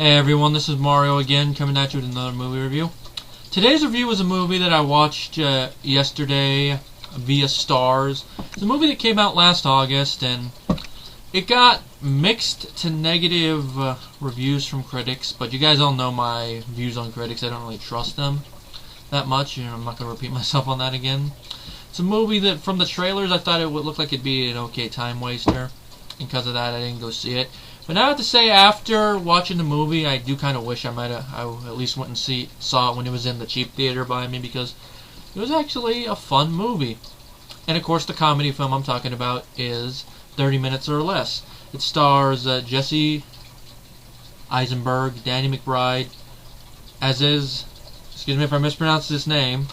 Hey everyone, this is Mario again, coming at you with another movie review. Today's review is a movie that I watched yesterday via Stars. It's a movie that came out last August, and it got mixed to negative reviews from critics, but you guys all know my views on critics. I don't really trust them that much. I'm not going to repeat myself on that again. It's a movie that, from the trailers, I thought it would look like it'd be an okay time waster. Because of that, I didn't go see it. But now I have to say, after watching the movie, I do kind of wish I at least went and saw it when it was in the cheap theater by me, because it was actually a fun movie. And of course, the comedy film I'm talking about is 30 Minutes or Less. It stars Jesse Eisenberg, Danny McBride, Aziz, excuse me if I mispronounce his name,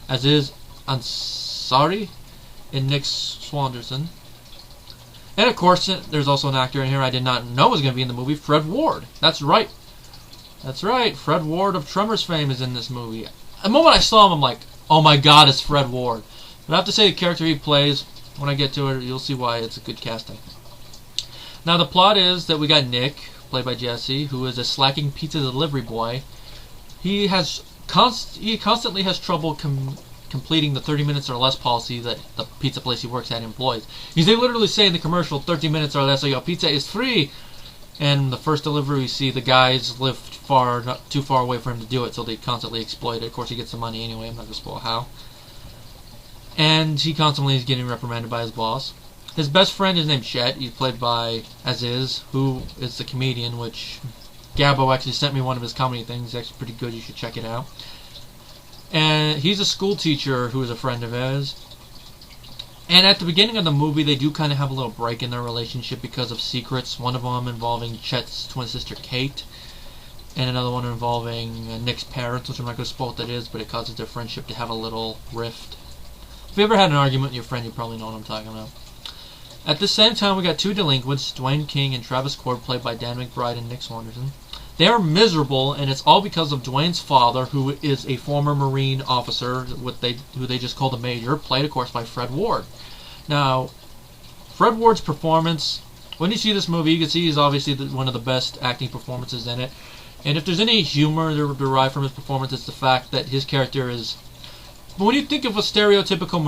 Aziz Ansari, and Nick Swardson. And of course, there's also an actor in here I did not know was going to be in the movie, Fred Ward. That's right. That's right. Fred Ward of Tremors fame is in this movie. The moment I saw him, I'm like, oh my god, it's Fred Ward. But I have to say, the character he plays, when I get to it, you'll see why it's a good casting. Now, the plot is that we got Nick, played by Jesse, who is a slacking pizza delivery boy. He constantly has trouble completing the 30 minutes or less policy that the pizza place he works at employs. Because they literally say in the commercial, 30 minutes or less, so your pizza is free. And the first delivery we see, the guys live not too far away for him to do it, so they constantly exploit it. Of course, he gets the money anyway. I'm not going to spoil how. And he constantly is getting reprimanded by his boss. His best friend is named Chet. He's played by Aziz, who is the comedian, which Gabbo actually sent me one of his comedy things. It's actually pretty good. You should check it out. And he's a school teacher who is a friend of his. And at the beginning of the movie, they do kind of have a little break in their relationship because of secrets. One of them involving Chet's twin sister, Kate. And another one involving Nick's parents, which I'm not going to spoil what that is, but it causes their friendship to have a little rift. If you ever had an argument with your friend, you probably know what I'm talking about. At the same time, we got two delinquents, Dwayne King and Travis Cord, played by Dan McBride and Nick Swardson. They are miserable, and it's all because of Dwayne's father, who is a former Marine officer, who they just call the Major, played, of course, by Fred Ward. Now, Fred Ward's performance, when you see this movie, you can see he's obviously one of the best acting performances in it. And if there's any humor derived from his performance, it's the fact that his character is... But when you think of a stereotypical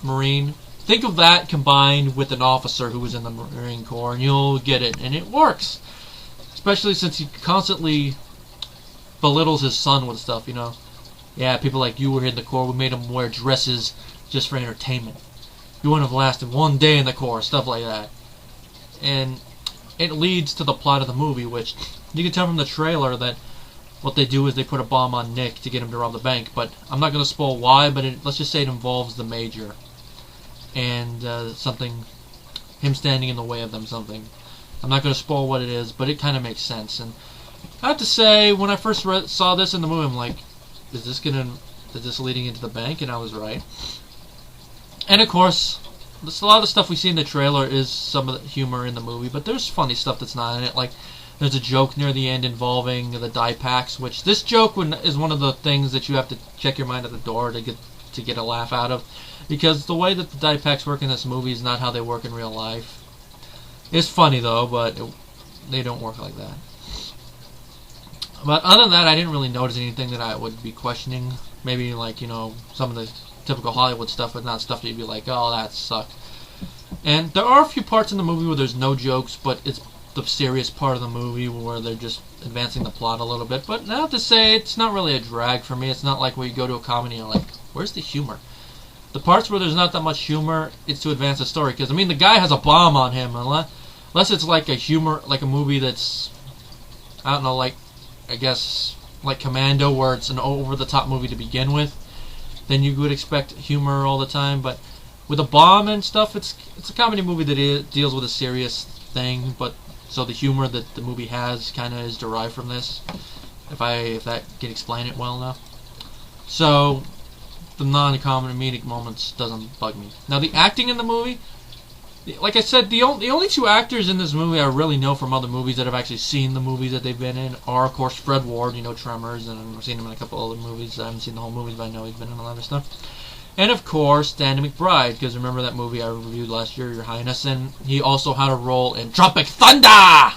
Marine, think of that combined with an officer who was in the Marine Corps, and you'll get it, and it works. Especially since he constantly belittles his son with stuff, you know. Yeah, people like you were in the Corps, we made him wear dresses just for entertainment. You wouldn't have lasted one day in the Corps, stuff like that. And it leads to the plot of the movie, which you can tell from the trailer that what they do is they put a bomb on Nick to get him to rob the bank. But I'm not going to spoil why, but let's just say it involves the Major. And him standing in the way of them, something. I'm not going to spoil what it is, but it kind of makes sense. And I have to say, when I first saw this in the movie, I'm like, is this leading into the bank? And I was right. And of course, a lot of the stuff we see in the trailer is some of the humor in the movie, but there's funny stuff that's not in it. Like, there's a joke near the end involving the dye packs, which this joke is one of the things that you have to check your mind at the door to get a laugh out of. Because the way that the dye packs work in this movie is not how they work in real life. It's funny though, but they don't work like that. But other than that, I didn't really notice anything that I would be questioning. Maybe like, some of the typical Hollywood stuff, but not stuff that you'd be like, oh, that sucked. And there are a few parts in the movie where there's no jokes, but it's the serious part of the movie where they're just advancing the plot a little bit. But I have to say, it's not really a drag for me. It's not like where you go to a comedy and you're like, where's the humor? The parts where there's not that much humor, it's to advance the story. Because, the guy has a bomb on him. Unless it's like a movie that's, I don't know, like Commando, where it's an over-the-top movie to begin with, then you would expect humor all the time. But with a bomb and stuff, it's a comedy movie that deals with a serious thing. But so the humor that the movie has kind of is derived from this, if that can explain it well enough. So the non-comedic moments doesn't bug me. Now the acting in the movie, like I said, the only two actors in this movie I really know from other movies that I've actually seen the movies that they've been in are, of course, Fred Ward, Tremors, and I've seen him in a couple other movies. I haven't seen the whole movies, but I know he's been in a lot of stuff. And, of course, Danny McBride, because remember that movie I reviewed last year, Your Highness, and he also had a role in Tropic Thunder!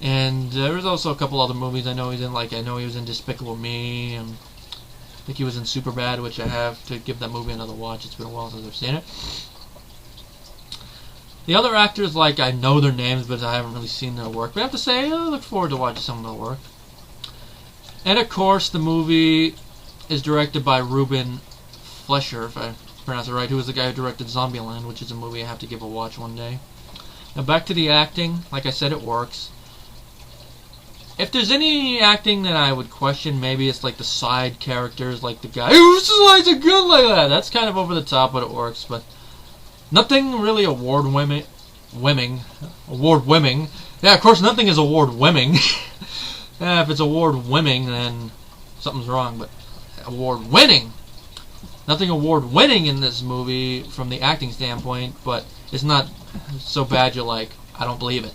And there was also a couple other movies I know he's in, like I know he was in Despicable Me, and I think he was in Superbad, which I have to give that movie another watch. It's been a while since I've seen it. The other actors, like, I know their names, but I haven't really seen their work. But I have to say, I look forward to watching some of their work. And of course, the movie is directed by Ruben Fleischer, if I pronounce it right, who was the guy who directed Zombieland, which is a movie I have to give a watch one day. Now back to the acting. Like I said, it works. If there's any acting that I would question, maybe it's like the side characters, like the guy who slides a gun like that. That's kind of over the top, but it works. But nothing really award-winning. Yeah, of course, nothing is award-winning. Yeah, if it's award-winning, then something's wrong. But award-winning. Nothing award-winning in this movie from the acting standpoint, but it's not so bad you're like, I don't believe it.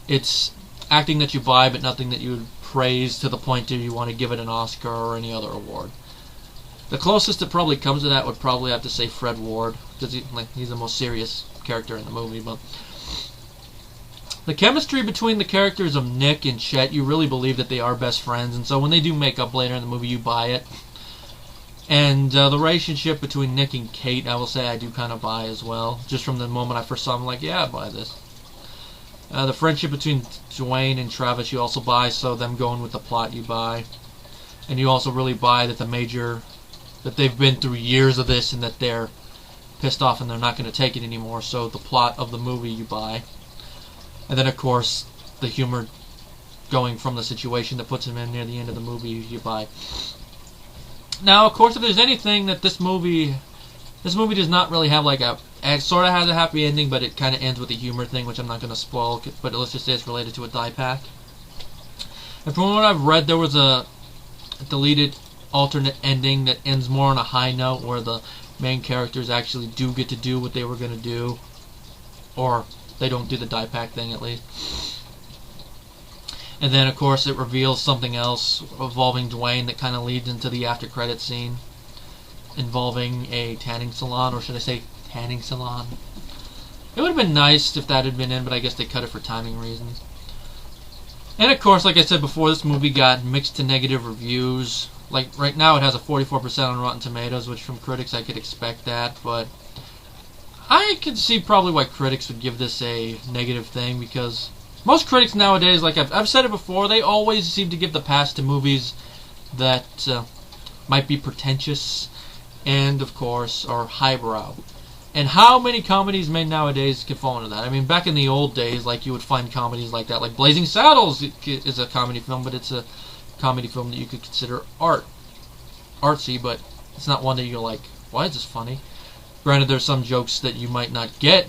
It's acting that you buy, but nothing that you would praise to the point that you want to give it an Oscar or any other award. The closest that probably comes to that would probably have to say Fred Ward, because he's the most serious character in the movie. But the chemistry between the characters of Nick and Chet, you really believe that they are best friends, and so when they do make up later in the movie, you buy it. And the relationship between Nick and Kate, I will say I do kind of buy as well. Just from the moment I first saw them, I'm like, yeah, I buy this. The friendship between Dwayne and Travis, you also buy, so them going with the plot, you buy. And you also really buy that that they've been through years of this and that they're pissed off and they're not going to take it anymore, so the plot of the movie you buy. And then, of course, the humor going from the situation that puts him in near the end of the movie, you buy. Now, of course, if there's anything that this movie does not really have like it sort of has a happy ending, but it kind of ends with a humor thing, which I'm not going to spoil, but let's just say it's related to a die pack. And from what I've read, there was a deleted alternate ending that ends more on a high note, where the main characters actually do get to do what they were going to do, or they don't do the die pack thing at least. And then, of course, it reveals something else involving Dwayne that kind of leads into the after credit scene involving a tanning salon, or should I say tanning salon. It would have been nice if that had been in, but I guess they cut it for timing reasons. And of course, like I said before, this movie got mixed to negative reviews. Like right now it has a 44% on Rotten Tomatoes, which from critics I could expect that, but I could see probably why critics would give this a negative thing, because most critics nowadays, like I've said it before, they always seem to give the pass to movies that might be pretentious and, of course, are highbrow. And how many comedies made nowadays can fall into that? I mean, back in the old days, like, you would find comedies like that. Like Blazing Saddles is a comedy film, but it's a comedy film that you could consider artsy, but it's not one that you're like, why is this funny? Granted, there's some jokes that you might not get.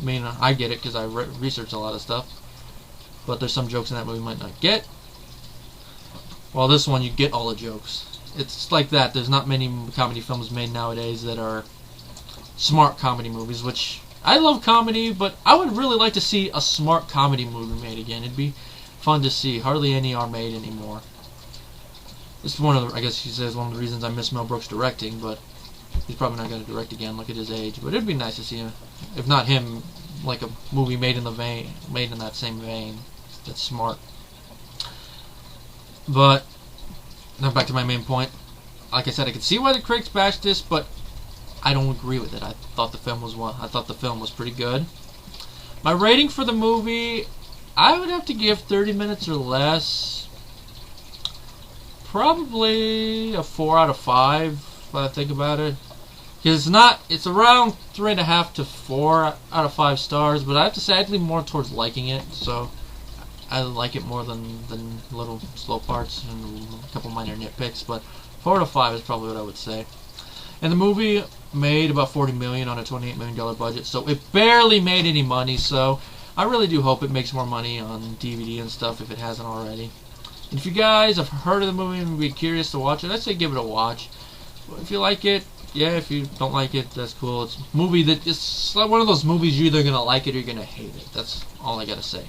I mean, I get it because I research a lot of stuff. But there's some jokes in that movie you might not get. Well, this one, you get all the jokes. It's like that. There's not many comedy films made nowadays that are smart comedy movies, which I love comedy, but I would really like to see a smart comedy movie made again. It'd be fun to see. Hardly any are made anymore. It's one of the, I guess he says, one of the reasons I miss Mel Brooks directing, but he's probably not going to direct again. Look at his age. But it'd be nice to see him, if not him, like a movie made in that same vein. That's smart. But now back to my main point. Like I said, I could see why the critics bashed this, but I don't agree with it. I thought the film was pretty good. My rating for the movie, I would have to give 30 minutes or less. Probably a 4 out of 5 if I think about it. Because it's around 3.5 to 4 out of 5 stars, but I have to say I'd lean more towards liking it, so I like it more than little slow parts and a couple minor nitpicks, but 4 out of 5 is probably what I would say. And the movie made about $40 million on a $28 million budget, so it barely made any money, so I really do hope it makes more money on DVD and stuff if it hasn't already. And if you guys have heard of the movie and would be curious to watch it, I'd say give it a watch. If you like it, yeah. If you don't like it, that's cool. It's a movie it's like one of those movies you're either going to like it or you're going to hate it. That's all I got to say.